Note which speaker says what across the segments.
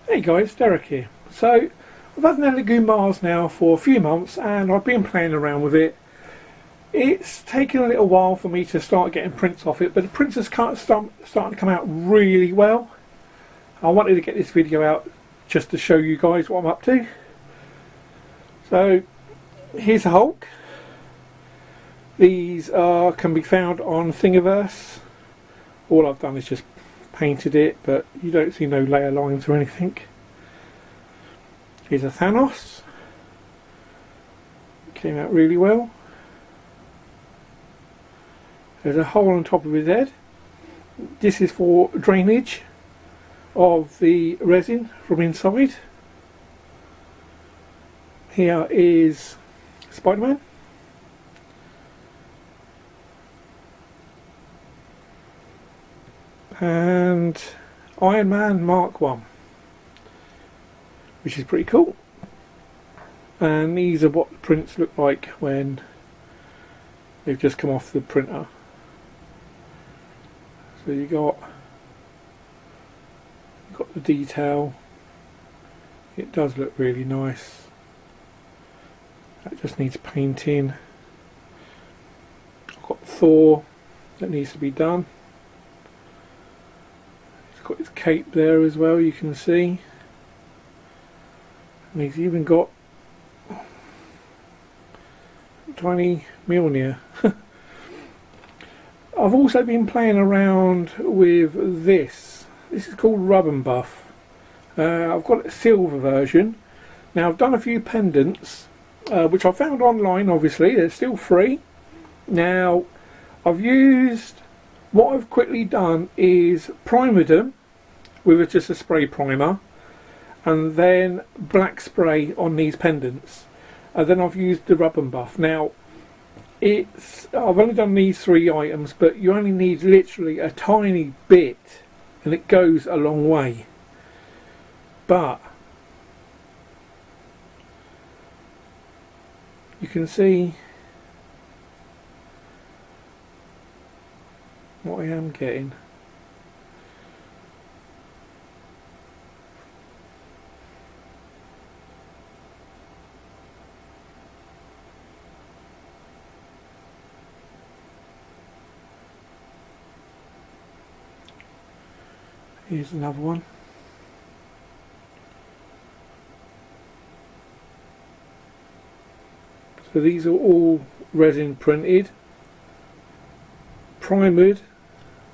Speaker 1: Hey guys, Derek here. So I've had an Elegoo Mars now for a few months and I've been playing around with it. It's taken a little while for me to start getting prints off it, but the prints are starting to come out really well. I wanted to get this video out just to show you guys what I'm up to. So here's a Hulk. These can be found on Thingiverse. All I've done is just painted it, but you don't see no layer lines or anything. Here's a Thanos. Came out really well. There's a hole on top of his head. This is for drainage of the resin from inside. Here is Spider-Man. And Iron Man Mark 1, which is pretty cool. And these are what the prints look like when they've just come off the printer. So you got the detail. It does look really nice. That just needs painting. I've got Thor that needs to be done. Got his cape there as well, you can see, and he's even got tiny Mjolnir. I've also been playing around with this. This is called Rub and Buff. I've got a silver version. Now I've done a few pendants which I found online. Obviously they're still free. Now I've used, what I've quickly done is primered them with just a spray primer, and then black spray on these pendants, and then I've used the Rub and Buff. Now I've only done these 3 items, but you only need literally a tiny bit and it goes a long way. But you can see what I am getting. Here's another one. So these are all resin printed, primered,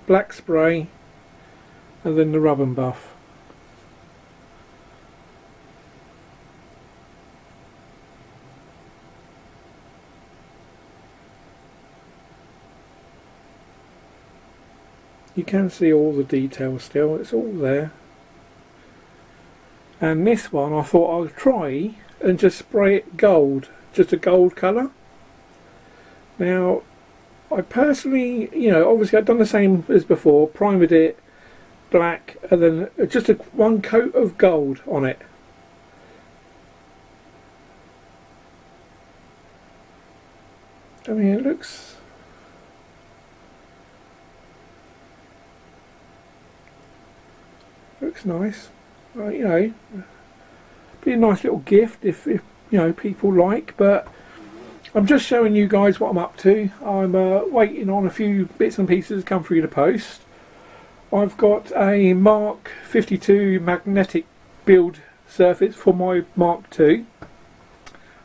Speaker 1: black spray, and then the Rub and Buff. You can see all the details still, it's all there. And this one I thought I'd try and just spray it gold, just a gold colour. Now I personally, obviously I've done the same as before, primered it black and then just one coat of gold on it. I mean, it looks nice. Be a nice little gift if people like. But I'm just showing you guys what I'm up to. I'm waiting on a few bits and pieces to come through the post. I've got a Mark 52 magnetic build surface for my Mark II.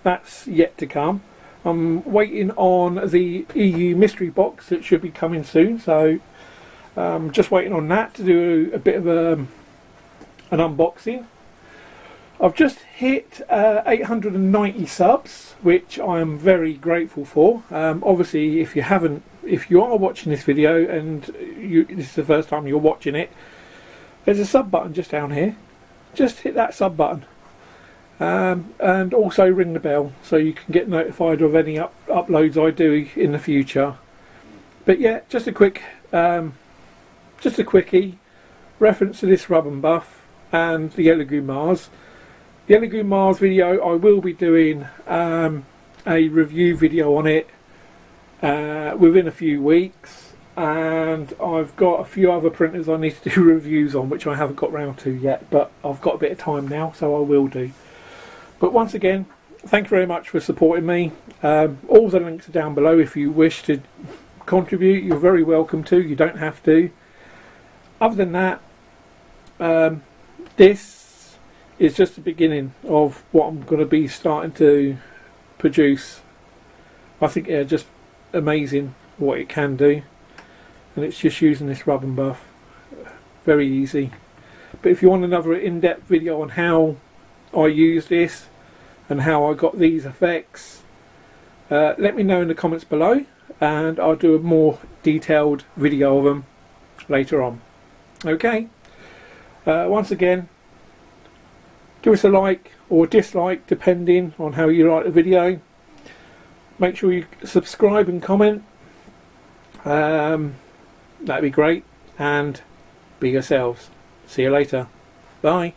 Speaker 1: That's yet to come. I'm waiting on the EU mystery box that should be coming soon, so just waiting on that to do a bit of an unboxing. I've just hit 890 subs, which I am very grateful for. Obviously, if you are watching this video and this is the first time you're watching it, there's a sub button just down here. Just hit that sub button, and also ring the bell so you can get notified of any uploads I do in the future. But yeah, just a quickie reference to this Rub and Buff and the Elegoo Mars. The Elegoo Mars video, I will be doing a review video on it within a few weeks. and I've got a few other printers I need to do reviews on, which I haven't got round to yet, but I've got a bit of time now, so I will do. But once again, thank you very much for supporting me. All the links are down below. If you wish to contribute, you're very welcome to. You don't have to. Other than that, this is just the beginning of what I'm going to be starting to produce. I think it's just amazing what it can do, and it's just using this rub and buff. Very easy. But if you want another in-depth video on how I use this and how I got these effects, let me know in the comments below, and I'll do a more detailed video of them later on. Okay, once again, give us a like or dislike depending on how you like the video. Make sure you subscribe and comment. That'd be great, and be yourselves. See you later. Bye.